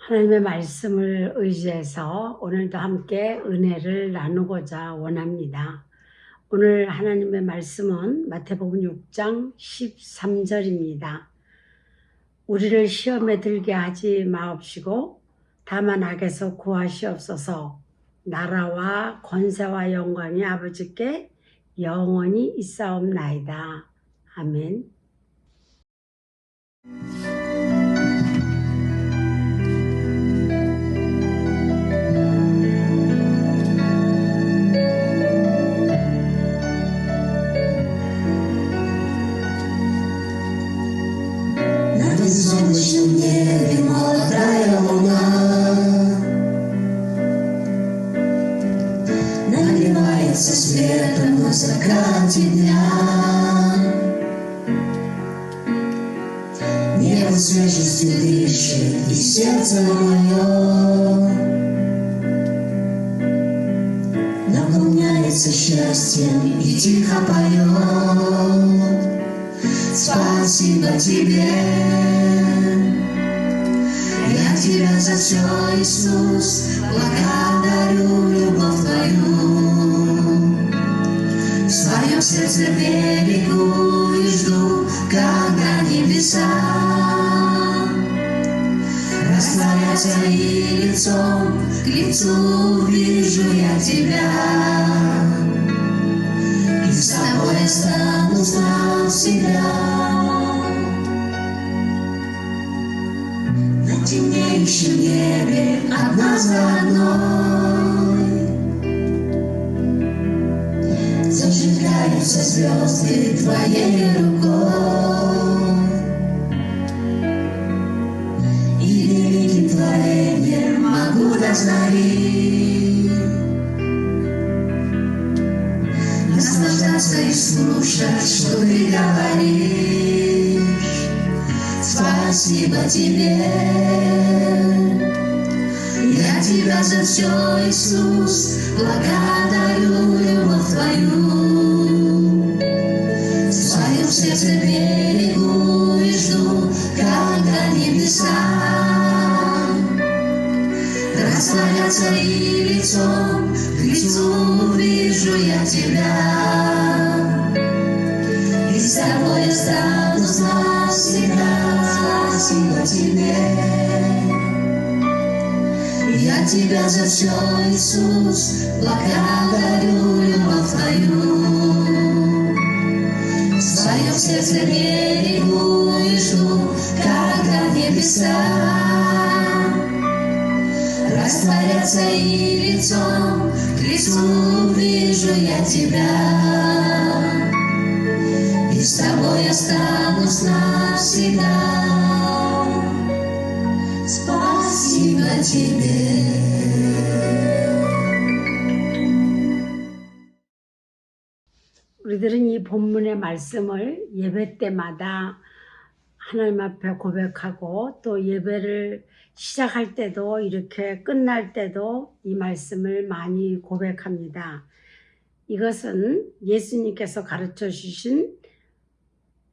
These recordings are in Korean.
하나님의 말씀을 의지해서 오늘도 함께 은혜를 나누고자 원합니다. 오늘 하나님의 말씀은 마태복음 6장 13절입니다. 우리를 시험에 들게 하지 마옵시고 다만 악에서 구하시옵소서. 나라와 권세와 영광이 아버지께 영원히 있사옵나이다. 아멘. солнечном небе молодая луна наливается светом на закате дня. Небо свежестью дышит, и сердце мое наполняется счастьем и тихо поет. Спасибо тебе, я тебя за все, Иисус, благодарю любовь твою. В своем сердце берегу и жду, когда небеса растворятся, и лицом к лицу вижу я тебя. И с тобой останусь навсегда. На темнеющем небе одна за одной зажигаются звезды твоей рукой, и великим творением могу дознать, наслаждаться и слушать, что ты говоришь. Спасибо тебе, я тебя за все, Иисус, благодарю любовь твою. В своем сердце берегу и жду, когда небеса растворятся, и лицом к лицу вижу я тебя. И с тобой останусь навсегда. Спасибо тебе, я тебя за все, Иисус, благодарю любовь твою. В своем сердце берегу и жду, когда небеса растворятся, и лицом к лицу вижу я тебя. И с тобой останусь навсегда. Спасибо тебе. 우리들은 이 본문의 말씀을 예배 때마다 하나님 앞에 고백하고 또 예배를 시작할 때도 이렇게 끝날 때도 이 말씀을 많이 고백합니다. 이것은 예수님께서 가르쳐 주신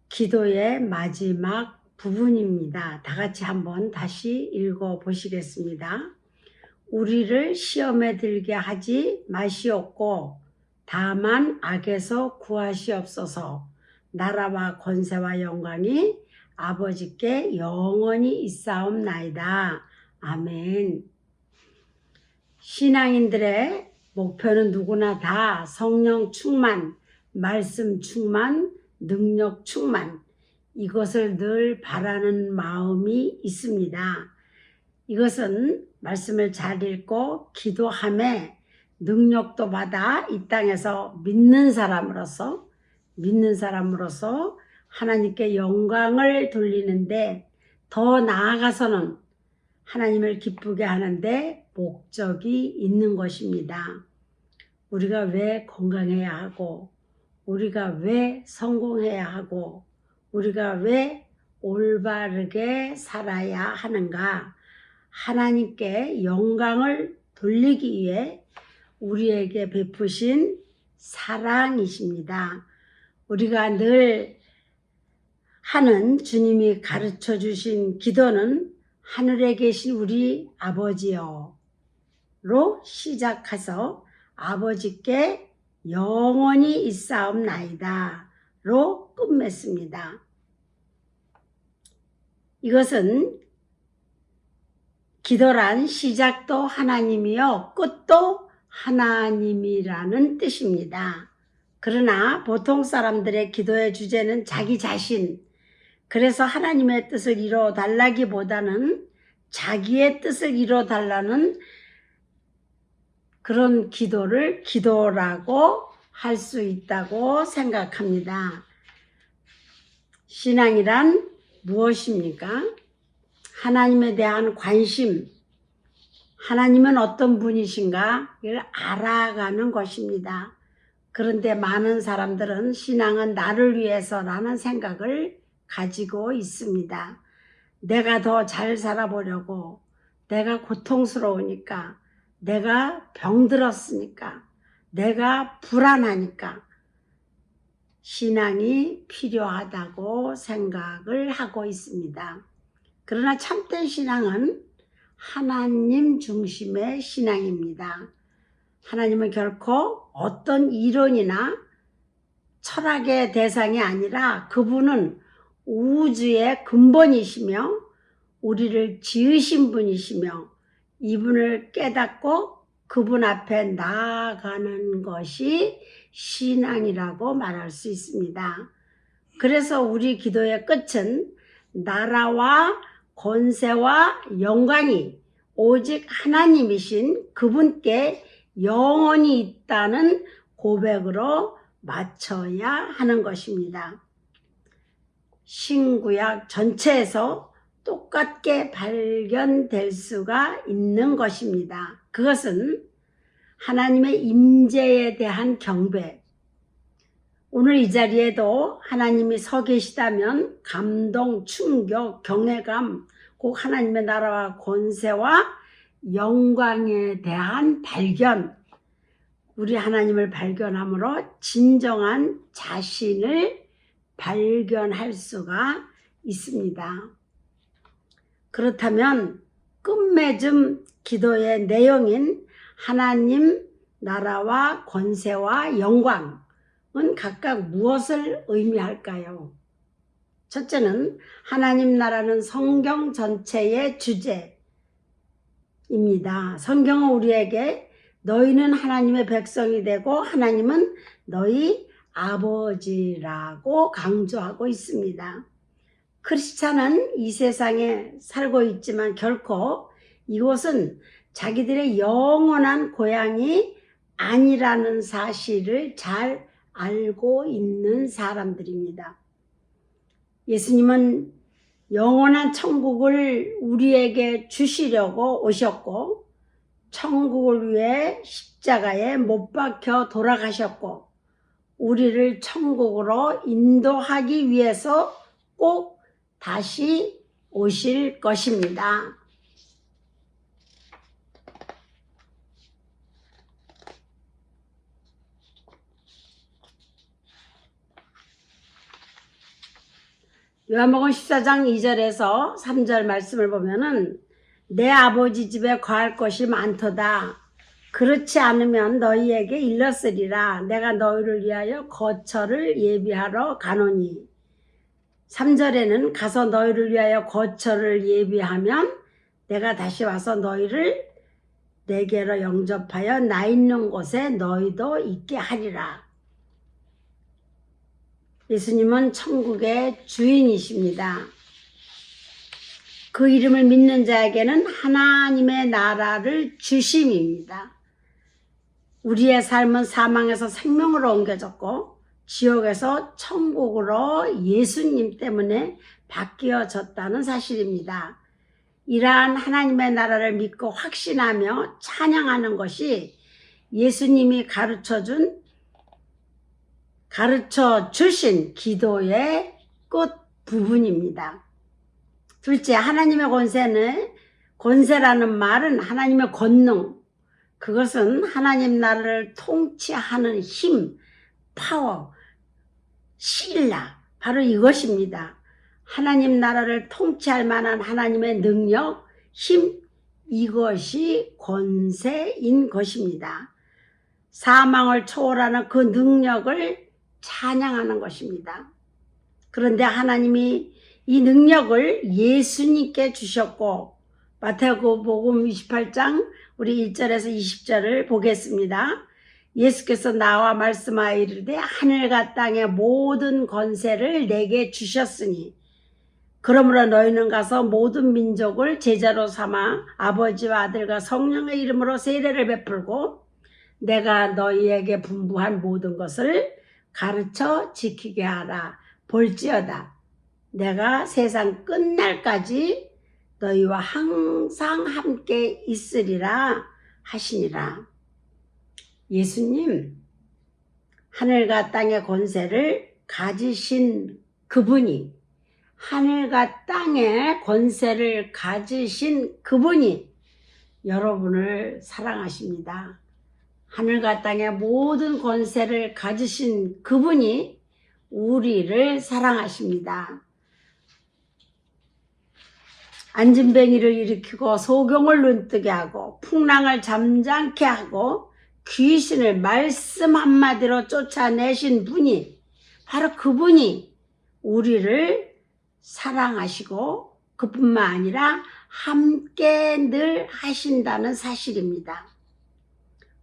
기도의 마지막 부분입니다. 다 같이 한번 다시 읽어 보시겠습니다. 우리를 시험에 들게 하지 마시옵고 다만 악에서 구하시옵소서. 나라와 권세와 영광이 아버지께 영원히 있사옵나이다. 아멘. 신앙인들의 목표는 누구나 다 성령 충만, 말씀 충만, 능력 충만, 이것을 늘 바라는 마음이 있습니다. 이것은 말씀을 잘 읽고 기도함에 능력도 받아 이 땅에서 믿는 사람으로서 하나님께 영광을 돌리는데, 더 나아가서는 하나님을 기쁘게 하는데 목적이 있는 것입니다. 우리가 왜 건강해야 하고, 우리가 왜 성공해야 하고, 우리가 왜 올바르게 살아야 하는가? 하나님께 영광을 돌리기 위해 우리에게 베푸신 사랑이십니다. 우리가 늘 하는 주님이 가르쳐 주신 기도는 하늘에 계신 우리 아버지여 로 시작해서 아버지께 영원히 있사옵나이다 로 끝맺습니다. 이것은 기도란 시작도 하나님이요 끝도 하나님이라는 뜻입니다. 그러나 보통 사람들의 기도의 주제는 자기 자신, 그래서 하나님의 뜻을 이루어달라기보다는 자기의 뜻을 이루어달라는 그런 기도를 기도라고 할 수 있다고 생각합니다. 신앙이란 무엇입니까? 하나님에 대한 관심, 하나님은 어떤 분이신가 이걸 알아가는 것입니다. 그런데 많은 사람들은 신앙은 나를 위해서라는 생각을 가지고 있습니다. 내가 더 잘 살아보려고, 내가 고통스러우니까, 내가 병들었으니까, 내가 불안하니까 신앙이 필요하다고 생각을 하고 있습니다. 그러나 참된 신앙은 하나님 중심의 신앙입니다. 하나님은 결코 어떤 이론이나 철학의 대상이 아니라 그분은 우주의 근본이시며 우리를 지으신 분이시며 이분을 깨닫고 그분 앞에 나아가는 것이 신앙이라고 말할 수 있습니다. 그래서 우리 기도의 끝은 나라와 권세와 영광이 오직 하나님이신 그분께 영원히 있다는 고백으로 맞춰야 하는 것입니다. 신구약 전체에서 똑같게 발견될 수가 있는 것입니다. 그것은 하나님의 임재에 대한 경배. 오늘 이 자리에도 하나님이 서 계시다면 감동, 충격, 경외감, 꼭 하나님의 나라와 권세와 영광에 대한 발견, 우리 하나님을 발견함으로 진정한 자신을 발견할 수가 있습니다. 그렇다면 끝맺음 기도의 내용인 하나님 나라와 권세와 영광은 각각 무엇을 의미할까요? 첫째는 하나님 나라는 성경 전체의 주제입니다. 성경은 우리에게 너희는 하나님의 백성이 되고 하나님은 너희 아버지라고 강조하고 있습니다. 크리스찬은 이 세상에 살고 있지만 결코 이곳은 자기들의 영원한 고향이 아니라는 사실을 잘 알고 있는 사람들입니다. 예수님은 영원한 천국을 우리에게 주시려고 오셨고 천국을 위해 십자가에 못 박혀 돌아가셨고 우리를 천국으로 인도하기 위해서 꼭 다시 오실 것입니다. 요한복음 14장 2절에서 3절 말씀을 보면은 내 아버지 집에 거할 것이 많도다. 그렇지 않으면 너희에게 일렀으리라. 내가 너희를 위하여 거처를 예비하러 가노니. 3절에는 가서 너희를 위하여 거처를 예비하면 내가 다시 와서 너희를 내게로 영접하여 나 있는 곳에 너희도 있게 하리라. 예수님은 천국의 주인이십니다. 그 이름을 믿는 자에게는 하나님의 나라를 주심입니다. 우리의 삶은 사망에서 생명으로 옮겨졌고 지옥에서 천국으로 예수님 때문에 바뀌어졌다는 사실입니다. 이러한 하나님의 나라를 믿고 확신하며 찬양하는 것이 예수님이 가르쳐 주신 기도의 끝 부분입니다. 둘째, 하나님의 권세라는 말은 하나님의 권능, 그것은 하나님 나라를 통치하는 힘, 파워, 신라, 바로 이것입니다. 하나님 나라를 통치할 만한 하나님의 능력, 힘, 이것이 권세인 것입니다. 사망을 초월하는 그 능력을 찬양하는 것입니다. 그런데 하나님이 이 능력을 예수님께 주셨고, 마태복음 28장 우리 1절에서 20절을 보겠습니다. 예수께서 나와 말씀하여 이르되 하늘과 땅의 모든 권세를 내게 주셨으니 그러므로 너희는 가서 모든 민족을 제자로 삼아 아버지와 아들과 성령의 이름으로 세례를 베풀고 내가 너희에게 분부한 모든 것을 가르쳐 지키게 하라. 볼지어다 내가 세상 끝날까지 너희와 항상 함께 있으리라 하시니라. 예수님, 하늘과 땅의 권세를 가지신 그분이, 하늘과 땅의 권세를 가지신 그분이 여러분을 사랑하십니다. 하늘과 땅의 모든 권세를 가지신 그분이 우리를 사랑하십니다. 안진뱅이를 일으키고 소경을 눈뜨게 하고 풍랑을 잠잠케 하고 귀신을 말씀 한마디로 쫓아내신 분이 바로 그분이 우리를 사랑하시고 그뿐만 아니라 함께 늘 하신다는 사실입니다.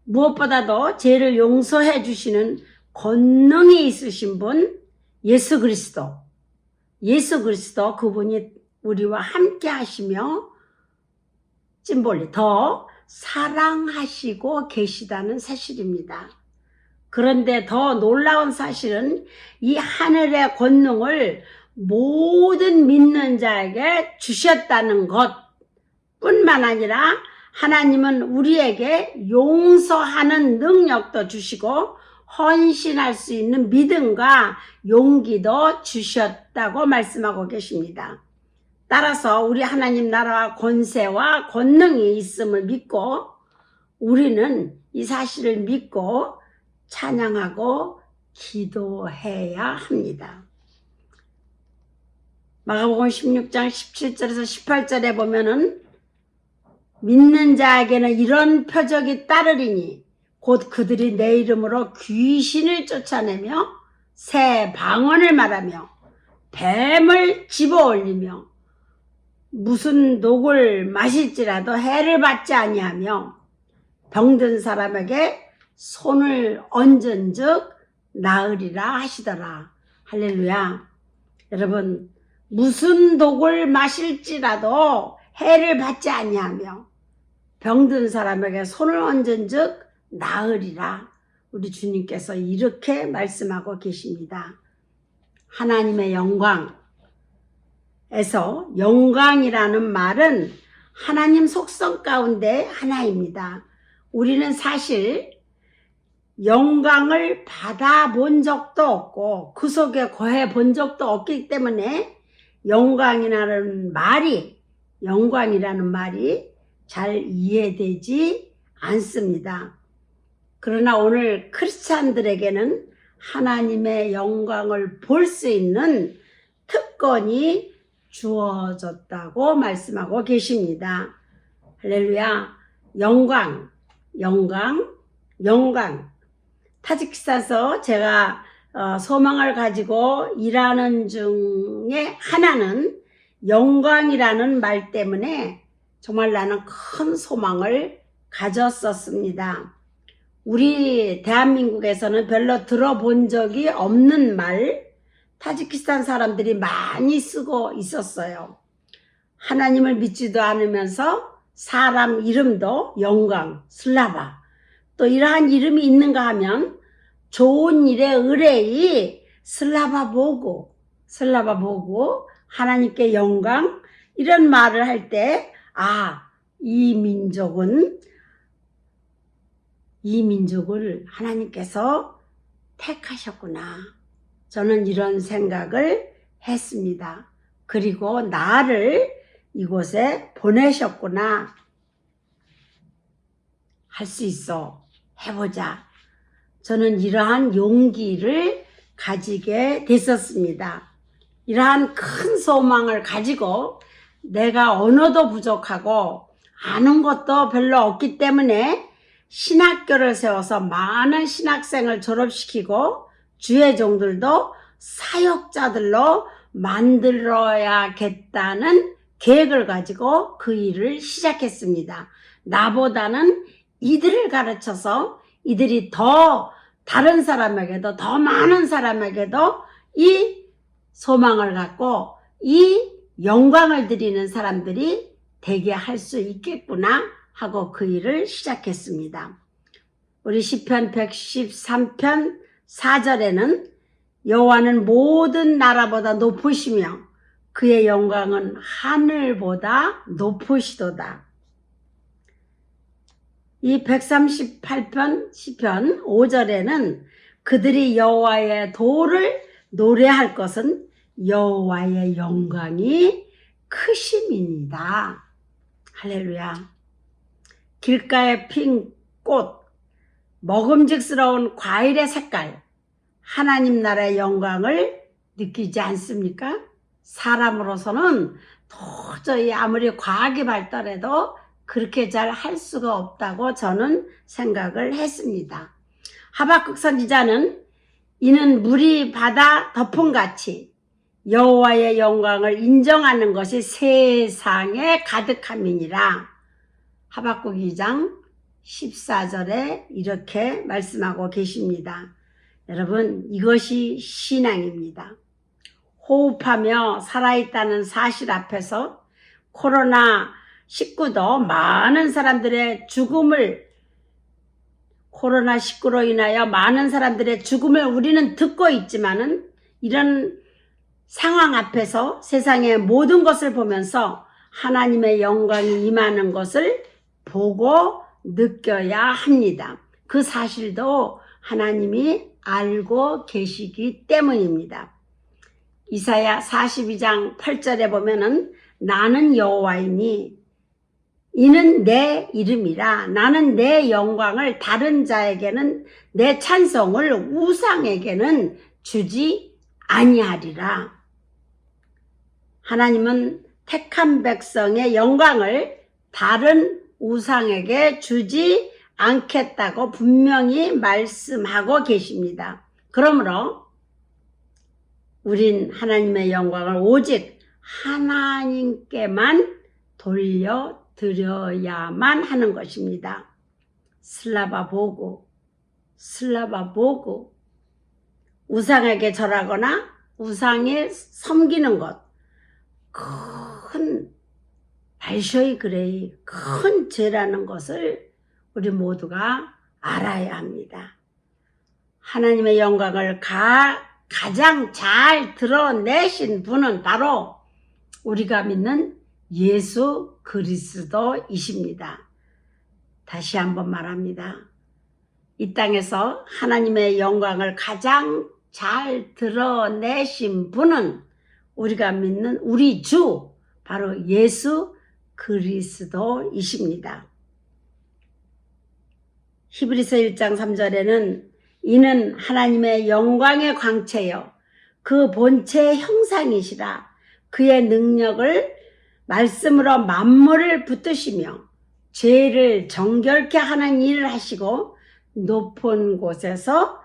무엇보다도 죄를 용서해 주시는 권능이 있으신 분 예수 그리스도 그분이 우리와 함께 하시며 찜볼리 더 사랑하시고 계시다는 사실입니다. 그런데 더 놀라운 사실은 이 하늘의 권능을 모든 믿는 자에게 주셨다는 것 뿐만 아니라 하나님은 우리에게 용서하는 능력도 주시고 헌신할 수 있는 믿음과 용기도 주셨다고 말씀하고 계십니다. 따라서 우리 하나님 나라와 권세와 권능이 있음을 믿고 우리는 이 사실을 믿고 찬양하고 기도해야 합니다. 마가복음 16장 17절에서 18절에 보면은 믿는 자에게는 이런 표적이 따르리니 곧 그들이 내 이름으로 귀신을 쫓아내며 새 방언을 말하며 뱀을 집어올리며 무슨 독을 마실지라도 해를 받지 아니하며 병든 사람에게 손을 얹은즉 나으리라 하시더라. 할렐루야. 여러분, 무슨 독을 마실지라도 해를 받지 아니하며 병든 사람에게 손을 얹은즉 나으리라. 우리 주님께서 이렇게 말씀하고 계십니다. 하나님의 영광에서 영광이라는 말은 하나님 속성 가운데 하나입니다. 우리는 사실 영광을 받아본 적도 없고 그 속에 거해 본 적도 없기 때문에 영광이라는 말이 잘 이해되지 않습니다. 그러나 오늘 크리스찬들에게는 하나님의 영광을 볼 수 있는 특권이 주어졌다고 말씀하고 계십니다. 할렐루야. 영광. 타지키스탄에서 제가 소망을 가지고 일하는 중에 하나는 영광이라는 말 때문에 정말 나는 큰 소망을 가졌었습니다. 우리 대한민국에서는 별로 들어본 적이 없는 말, 타지키스탄 사람들이 많이 쓰고 있었어요. 하나님을 믿지도 않으면서 사람 이름도 영광, 슬라바, 또 이러한 이름이 있는가 하면 좋은 일에 의뢰이 슬라바 보고 하나님께 영광 이런 말을 할 때 이 민족을 하나님께서 택하셨구나. 저는 이런 생각을 했습니다. 그리고 나를 이곳에 보내셨구나. 할 수 있어. 해보자. 저는 이러한 용기를 가지게 됐었습니다. 이러한 큰 소망을 가지고 내가 언어도 부족하고 아는 것도 별로 없기 때문에 신학교를 세워서 많은 신학생을 졸업시키고 주의 종들도 사역자들로 만들어야겠다는 계획을 가지고 그 일을 시작했습니다. 나보다는 이들을 가르쳐서 이들이 더 다른 사람에게도 더 많은 사람에게도 이 소망을 갖고 이 영광을 드리는 사람들이 되게 할 수 있겠구나 하고 그 일을 시작했습니다. 우리 시편 113편 4절에는 여호와는 모든 나라보다 높으시며 그의 영광은 하늘보다 높으시도다. 이 138편 시편 5절에는 그들이 여호와의 도를 노래할 것은 여호와의 영광이 크심이니이다. 할렐루야. 길가에 핀 꽃, 먹음직스러운 과일의 색깔, 하나님 나라의 영광을 느끼지 않습니까? 사람으로서는 도저히 아무리 과학이 발달해도 그렇게 잘 할 수가 없다고 저는 생각을 했습니다. 하박국 선지자는 이는 물이 바다 덮음같이 여호와의 영광을 인정하는 것이 세상에 가득함이니라. 하박국 2장 14절에 이렇게 말씀하고 계십니다. 여러분, 이것이 신앙입니다. 호흡하며 살아있다는 사실 앞에서 코로나19도 많은 사람들의 코로나19로 인하여 많은 사람들의 죽음을 우리는 듣고 있지만은 이런 상황 앞에서 세상의 모든 것을 보면서 하나님의 영광이 임하는 것을 보고 느껴야 합니다. 그 사실도 하나님이 알고 계시기 때문입니다. 이사야 42장 8절에 보면은 나는 여호와이니 이는 내 이름이라 나는 내 영광을 다른 자에게는 내 찬송을 우상에게는 주지 아니하리라. 하나님은 택한 백성의 영광을 다른 우상에게 주지 않겠다고 분명히 말씀하고 계십니다. 그러므로 우린 하나님의 영광을 오직 하나님께만 돌려드려야만 하는 것입니다. 슬라바 보고 우상에게 절하거나 우상에 섬기는 것, 큰 발쇼이 그레이 큰 죄라는 것을 우리 모두가 알아야 합니다. 하나님의 영광을 가장 잘 드러내신 분은 바로 우리가 믿는 예수 그리스도이십니다. 다시 한번 말합니다. 이 땅에서 하나님의 영광을 가장 잘 드러내신 분은 우리가 믿는 우리 주 바로 예수 그리스도이십니다. 히브리서 1장 3절에는 이는 하나님의 영광의 광채여 그 본체의 형상이시라 그의 능력을 말씀으로 만물을 붙드시며 죄를 정결케 하는 일을 하시고 높은 곳에서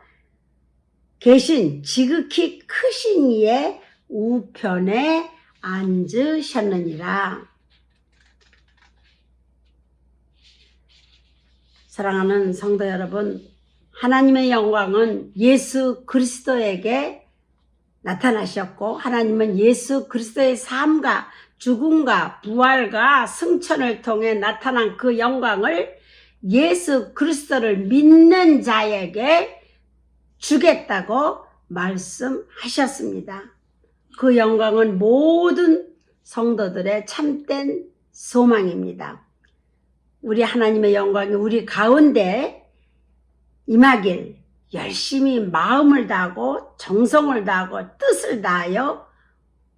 계신 지극히 크신 이의 우편에 앉으셨느니라. 사랑하는 성도 여러분, 하나님의 영광은 예수 그리스도에게 나타나셨고 하나님은 예수 그리스도의 삶과 죽음과 부활과 승천을 통해 나타난 그 영광을 예수 그리스도를 믿는 자에게 주겠다고 말씀하셨습니다. 그 영광은 모든 성도들의 참된 소망입니다. 우리 하나님의 영광이 우리 가운데 임하길 열심히 마음을 다하고 정성을 다하고 뜻을 다하여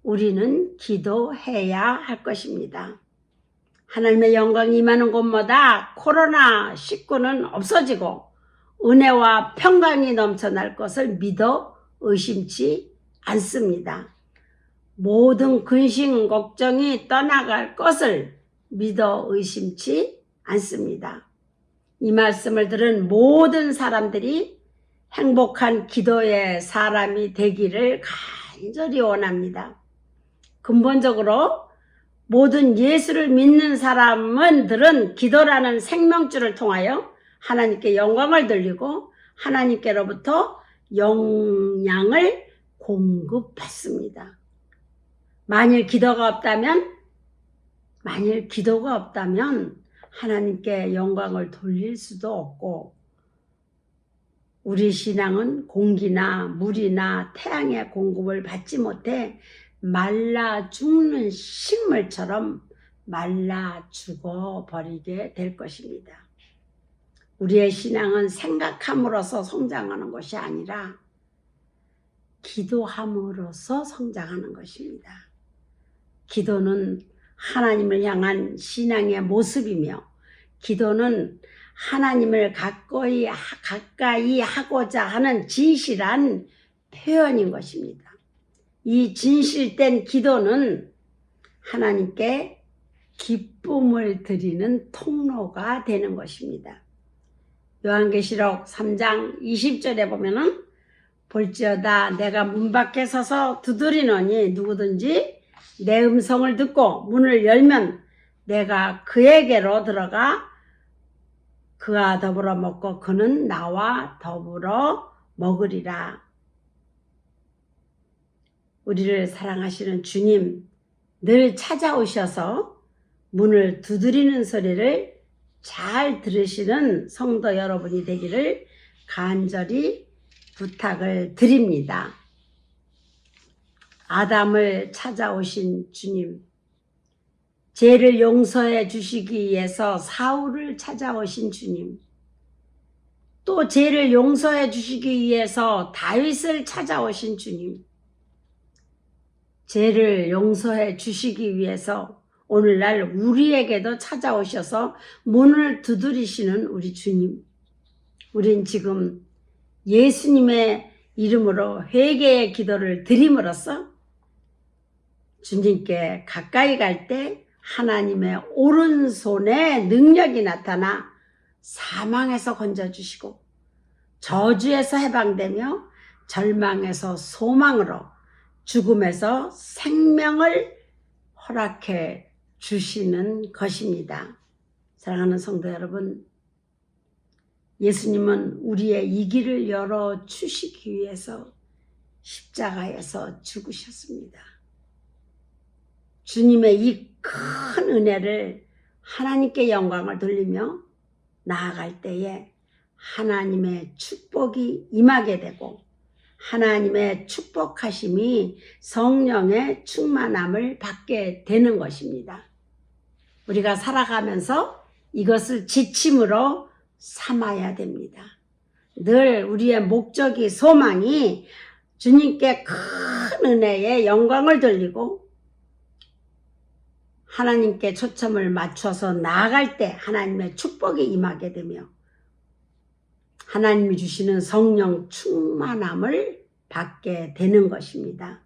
우리는 기도해야 할 것입니다. 하나님의 영광이 임하는 곳마다 코로나19는 없어지고 은혜와 평강이 넘쳐날 것을 믿어 의심치 않습니다. 모든 근심 걱정이 떠나갈 것을 믿어 의심치 않습니다. 이 말씀을 들은 모든 사람들이 행복한 기도의 사람이 되기를 간절히 원합니다. 근본적으로 모든 예수를 믿는 사람들은 기도라는 생명줄을 통하여 하나님께 영광을 돌리고 하나님께로부터 영양을 공급받습니다. 만일 기도가 없다면 하나님께 영광을 돌릴 수도 없고 우리 신앙은 공기나 물이나 태양의 공급을 받지 못해 말라 죽는 식물처럼 말라 죽어버리게 될 것입니다. 우리의 신앙은 생각함으로써 성장하는 것이 아니라 기도함으로써 성장하는 것입니다. 기도는 하나님을 향한 신앙의 모습이며 기도는 하나님을 가까이 하고자 하는 진실한 표현인 것입니다. 이 진실된 기도는 하나님께 기쁨을 드리는 통로가 되는 것입니다. 요한계시록 3장 20절에 보면은 볼지어다 내가 문 밖에 서서 두드리노니 누구든지 내 음성을 듣고 문을 열면 내가 그에게로 들어가 그와 더불어 먹고 그는 나와 더불어 먹으리라. 우리를 사랑하시는 주님 늘 찾아오셔서 문을 두드리는 소리를 잘 들으시는 성도 여러분이 되기를 간절히 부탁을 드립니다. 아담을 찾아오신 주님, 죄를 용서해 주시기 위해서 사울을 찾아오신 주님, 또 죄를 용서해 주시기 위해서 다윗을 찾아오신 주님, 죄를 용서해 주시기 위해서 오늘날 우리에게도 찾아오셔서 문을 두드리시는 우리 주님, 우린 지금 예수님의 이름으로 회개의 기도를 드림으로써 주님께 가까이 갈 때 하나님의 오른손에 능력이 나타나 사망에서 건져주시고 저주에서 해방되며 절망에서 소망으로 죽음에서 생명을 허락해 주시는 것입니다. 사랑하는 성도 여러분, 예수님은 우리의 이 길을 열어주시기 위해서 십자가에서 죽으셨습니다. 주님의 이 큰 은혜를 하나님께 영광을 돌리며 나아갈 때에 하나님의 축복이 임하게 되고 하나님의 축복하심이 성령의 충만함을 받게 되는 것입니다. 우리가 살아가면서 이것을 지침으로 삼아야 됩니다. 늘 우리의 목적이 소망이 주님께 큰 은혜에 영광을 돌리고 하나님께 초점을 맞춰서 나아갈 때 하나님의 축복이 임하게 되며 하나님이 주시는 성령 충만함을 받게 되는 것입니다.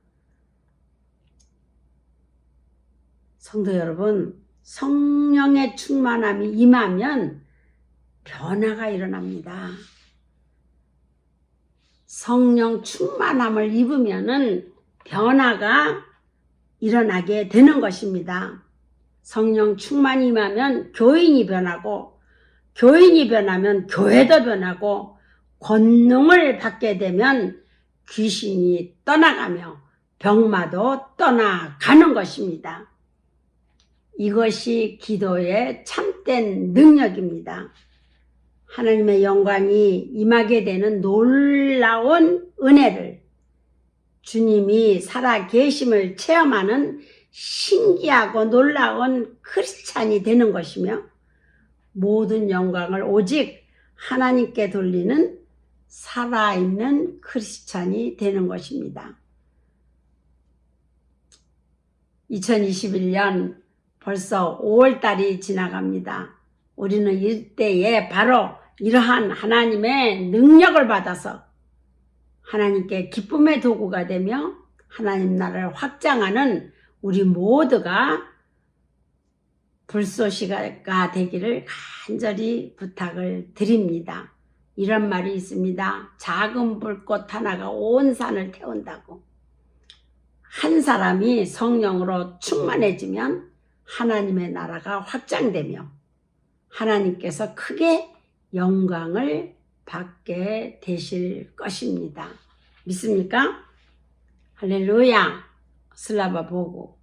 성도 여러분, 성령의 충만함이 임하면 변화가 일어납니다. 성령 충만함을 입으면은 변화가 일어나게 되는 것입니다. 성령 충만이 임하면 교인이 변하고 교인이 변하면 교회도 변하고 권능을 받게 되면 귀신이 떠나가며 병마도 떠나가는 것입니다. 이것이 기도의 참된 능력입니다. 하나님의 영광이 임하게 되는 놀라운 은혜를 주님이 살아계심을 체험하는 신기하고 놀라운 크리스찬이 되는 것이며 모든 영광을 오직 하나님께 돌리는 살아있는 크리스찬이 되는 것입니다. 2021년 벌써 5월달이 지나갑니다. 우리는 이때에 바로 이러한 하나님의 능력을 받아서 하나님께 기쁨의 도구가 되며 하나님 나라를 확장하는 우리 모두가 불쏘시가 되기를 간절히 부탁을 드립니다. 이런 말이 있습니다. 작은 불꽃 하나가 온 산을 태운다고. 한 사람이 성령으로 충만해지면 하나님의 나라가 확장되며 하나님께서 크게 영광을 받게 되실 것입니다. 믿습니까? 할렐루야. 슬라바 보고